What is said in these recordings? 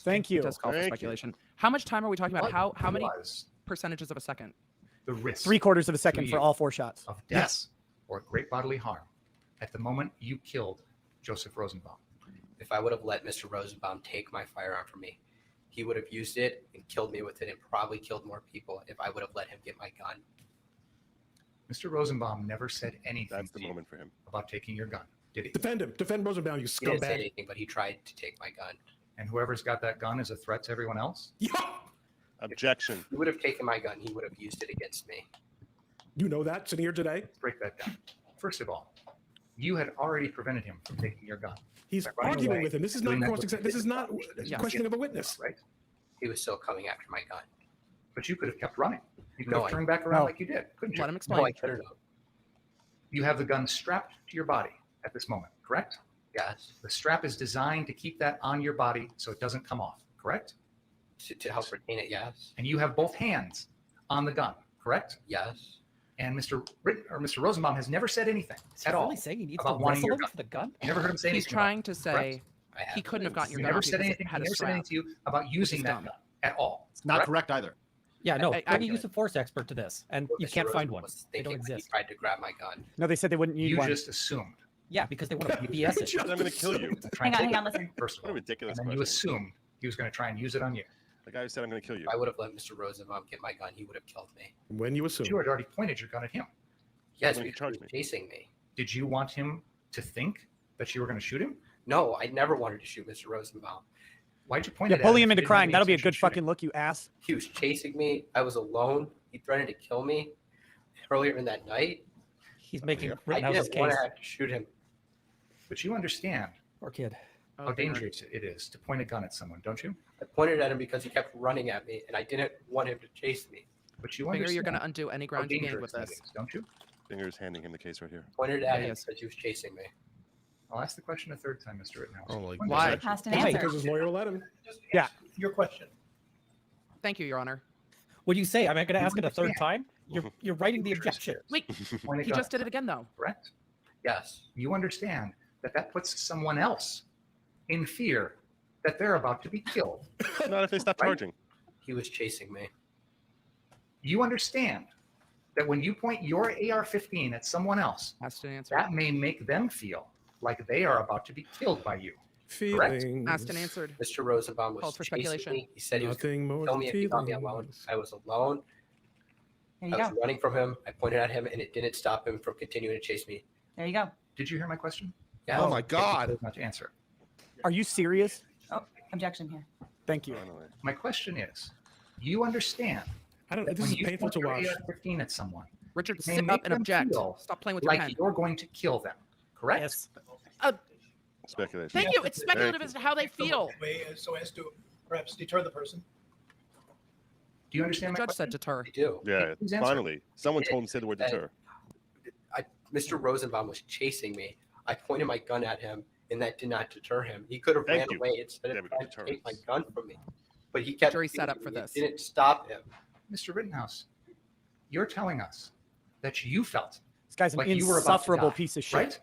Thank you. It does call for speculation. How much time are we talking about? How many percentages of a second? The risk. 3/4 of a second for all 4 shots. Of death or great bodily harm at the moment you killed Joseph Rosenbaum. If I would have let Mr. Rosenbaum take my firearm from me, he would have used it and killed me with it and probably killed more people if I would have let him get my gun. Mr. Rosenbaum never said anything That's the moment for him. about taking your gun, did he? Defend him. Defend Rosenbaum, you He didn't say scumbag. anything, but he tried to take my gun. And whoever's got that gun is a threat to everyone else? Yeah. Objection. He would have taken my gun. He would have used it against me. You know that sitting here today? Let's break that down. First of all, you had already prevented him from taking your gun. He's By running arguing away, with him. This is doing not that cross with- exam. This is not Yeah. questioning of a witness. Right? He was still coming after my gun. But you could have kept running. You could No, have I- turned back around No. like you did, couldn't you? Let him No, explain. I couldn't have. You have the gun strapped to your body at this moment, correct? Yes. The strap is designed to keep that on your body so it doesn't come off, correct? To help retain it, yes. And you have both hands on the gun, correct? Yes. And Mr. Rosenbaum has never said anything Is he at all really saying he needs about to wanting wrestle your him gun. for the gun? You never heard him say He's anything. trying to say I have he couldn't have gotten your You gun never off said because anything. it had He a never said strap. anything to you about using that dumb. gun at all. It's not correct either. Yeah, no. I- Bring a use of force expert to this, and you Mr. can't find Rosenbaum one. was They don't thinking when exist. He tried to grab my gun. No, they said they wouldn't need You one. just assumed. Yeah, because they want to BS it. Just I'm going to kill you. Trying Hang on, to hang on, listen. first of What a all, ridiculous and then you question. assumed he was going to try and use it on you. The guy who said I'm going to kill you. If I would have let Mr. Rosenbaum get my gun, he would have killed me. When you assume. But you had already pointed your gun at him. Yes, when he because he charged was me. chasing me. Did you want him to think that you were going to shoot him? No, I never wanted to shoot Mr. Rosenbaum. Why'd you point Yeah, it at bully him him if into you didn't have crying. any That'll be a intention good of shooting? fucking look, you ass. He was chasing me. I was alone. He threatened to kill me earlier in that night. He's making I Rittenhouse's didn't want case. to have to shoot him. But you understand Poor kid. Oh, how they are. dangerous it is to point a gun at someone, don't you? I pointed at him because he kept running at me, and I didn't want him to chase me. But you Binger, understand you're going to undo any how ground you gained dangerous with that this. is, don't you? Binger's handing him the case right here. Pointed Yeah, at him yes. because he was chasing me. I'll ask the question a third time, Mr. Rittenhouse. Oh my When God. Why? does that- Past an Wait, answer. Because his lawyer will let him. Yeah. Your question. Thank you, Your Honor. What do you say? Am I going to ask it a third understand. time? You're writing the objection. Wait, Point a he gun just did it again, though. Correct? Yes. You understand that that puts someone else in fear that they're about to be killed. Not if they stop Right? charging. He was chasing me. You understand that when you point your AR-15 at someone else, Asked and answered. that may make them feel like they are about to be killed by you. Correct. Feelings. Asked and answered. Mr. Rosenbaum was Calls for chasing speculation. me. He said he was going Nothing more to kill than me if he got me alone. feelings. I was alone. There I you was go. running from him. I pointed at him, and it didn't stop him from continuing to chase me. There you go. Did you hear my question? Yeah. Oh my God. Not to answer. Are you serious? Oh, objection here. Thank you. Finally. My question is, you understand I don't. that This when is you painful point to your watch. AR-15 at someone, Richard, may sit make up and them object. feel Stop playing with your like pen. you're going to kill them, correct? Yes. Speculation. Thank you. It's speculative as to how they feel. Way so as to perhaps deter the person. Do you understand The my judge said question? deter. I do. Yeah, Please answer. finally. Someone told him to say the word Hey. deter. Mr. Rosenbaum was chasing me. I pointed my gun at him, and that did not deter him. He could have Thank ran you. away instead There of we go, trying to take my deterrence. gun from me. But he kept. Jury set up chasing for me. this. It didn't stop him. Mr. Rittenhouse, you're telling us that you felt This guy's an like you were about to insufferable die, piece of shit. right?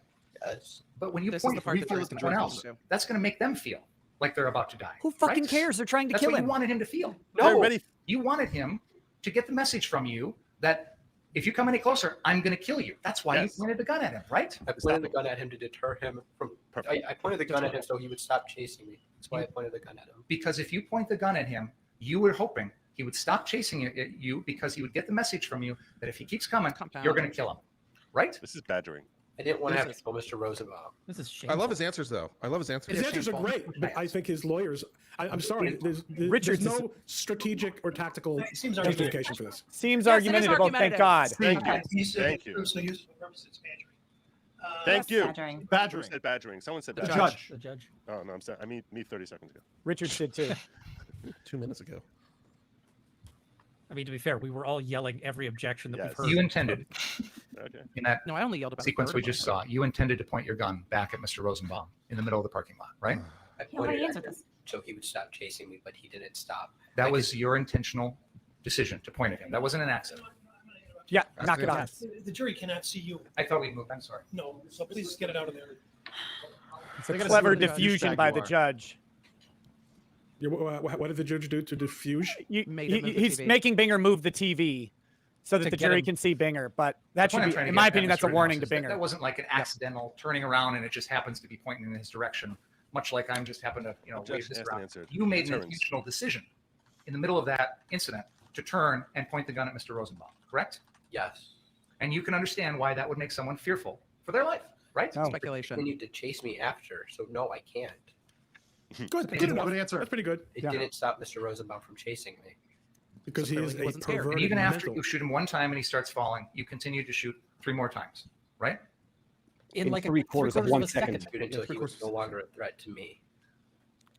Yes. But when you This is point the part your that feel juries at can someone judge else, to. that's going to make them feel like they're about to die. Who fucking right? cares? They're trying to That's kill what him. you wanted him to feel. They're No. ready. You wanted him to get the message from you that if you come any closer, I'm going to kill you. That's why Yes. you pointed the gun at him, right? I pointed the gun at him to deter him from. Perfect. I pointed the gun at him so he would stop chasing me. That's why I pointed the gun at him. Because if you point the gun at him, you were hoping he would stop chasing you because he would get the message from you that if he keeps coming, Compound. you're going to kill him, right? This is badgering. I didn't want to have This to kill Mr. Rosenbaum. This is I shameful. love his answers, though. I love his answers. It His is answers are shameful. great, but I think his lawyers. I'm sorry. There's Richard's no strategic or tactical It seems justification for this. Seems Yes, it is argumentative. Oh, thank God. Thank you. He's Thank you. personal use for purposes badgering. Thank you. Badgering. Who Badgering. said badgering? Someone said The The badgering. judge. The judge. Oh, no, I'm saying, I mean, me 30 seconds ago. Richard did too. 2 minutes ago. I mean, to be fair, we were all yelling every objection that Yes. we've heard. You intended, Okay. in that No, I only yelled about the sequence third we one. just saw, you intended to point your gun back at Mr. Rosenbaum in the middle of the parking lot, right? I He already pointed at answered him this. so he would stop chasing me, but he didn't stop. That I was your intentional decision to point at him. That wasn't an accident. Yeah, That's knock it the off. Yes. The jury cannot see you. I thought we'd moved. I'm sorry. No, so please get it out of there. It's They a gotta see clever what a diffusion douchebag by you the are. judge. What did the judge do to diffuse? Made him move the He's TV. making Binger move the TV so that To the get jury him- can see Binger. But that The point I'm should trying be, to in get my at, opinion, that's a Mr. warning to Rittenhouse, is Binger. That wasn't like an accidental turning around and it just happens to be pointing in his direction, much like I'm just happen to, wave Objection, this asked and around. answered. You made an Deterrence. intentional decision in the middle of that incident to turn and point the gun at Mr. Rosenbaum, correct? Yes. And you can understand why that would make someone fearful for their life, right? No. Speculation. Continued to chase me after, so no, I can't. Good. Good Good enough. answer. That's pretty good. It Yeah. didn't stop Mr. Rosenbaum from chasing me. Because So he is clearly he a wasn't scared. And perverted And even after mental. you shoot him one time and he starts falling, you continue to shoot 3 more times, right? In like three-quarters of 1 second. Shoot until he was no longer a threat to me.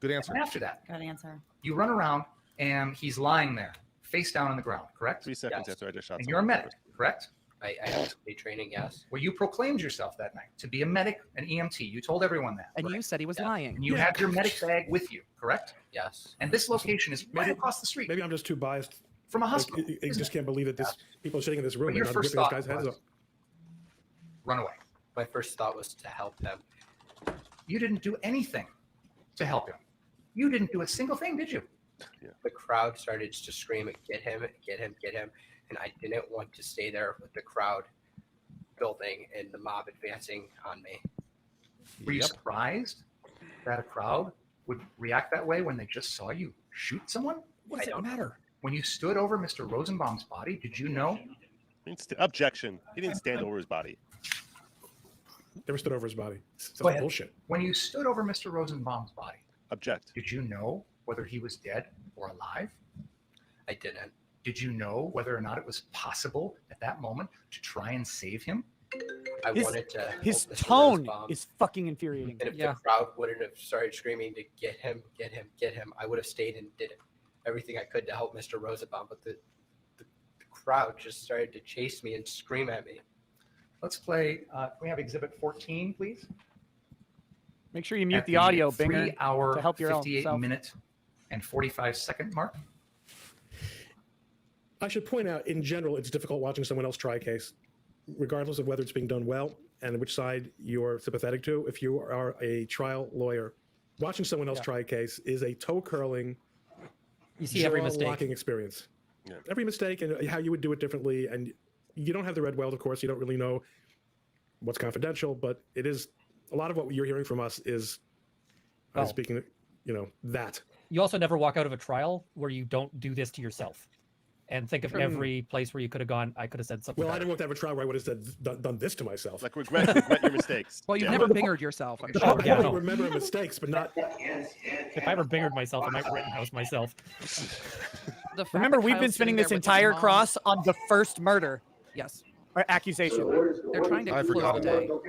Good answer. And after that, Good answer. you run around and he's lying there, face down on the ground, correct? 3 seconds Yes. after I just shot And someone. you're a medic, correct? I have a training, yes. Well, you proclaimed yourself that night to be a medic, an EMT. You told everyone that. And you correct? said he was Yeah. lying. And you had your medic bag with you, correct? Yes. And this location is right Maybe- across the street Maybe I'm just too biased. from a Like, hospital. I isn't just it? can't believe that people sitting in this room But are your not first ripping this thought guy's heads was- up. Run away. My first thought was to help him. You didn't do anything to help him. You didn't do a single thing, did you? The crowd started to scream, get him, get him, get him. And I didn't want to stay there with the crowd building and the mob advancing on me. Were you surprised that a crowd would react that way when they just saw you shoot someone? What does I it don't- matter? When you stood over Mr. Rosenbaum's body, did you know? Objection. He didn't stand over his body. Never stood over his body. That's Go ahead. bullshit. When you stood over Mr. Rosenbaum's body, Object. did you know whether he was dead or alive? I didn't. Did you know whether or not it was possible at that moment to try and save him? I His- wanted to help His Mr. tone Rosenbaum. is fucking infuriating. And if Yeah. the crowd wouldn't have started screaming to get him, get him, get him, I would have stayed and did everything I could to help Mr. Rosenbaum. But the crowd just started to chase me and scream at me. Let's play. Can we have Exhibit 14, please? Make sure you mute At the audio, Binger. 3-hour, to help your own 58-minute, and 45-second mark. I should point out, in general, it's difficult watching someone else try a case, regardless of whether it's being done well and which side you're sympathetic to. If you are a trial lawyer, watching someone else try a case is a toe-curling, You see every mistake. jaw-locking experience. Yeah. Every mistake and how you would do it differently. And you don't have the red weld, of course. You don't really know what's confidential, but it is a lot of what you're hearing from us is Well- speaking, that. You also never walk out of a trial where you don't do this to yourself. And think of every place where you could have gone, I could have said something. Well, I better. didn't want to have a trial where I would have said, done this to myself. Like regret your mistakes. Well, you've Yeah. never bingered yourself, I'm I sure. Yeah, only no. remember mistakes, but not. If I ever bingered myself, I might Rittenhouse myself. The fact Remember, that we've Kyle's been sitting spinning there this with his entire mom- cross on the first murder Yes. or accusation. They're trying to I close forgot the about day. it.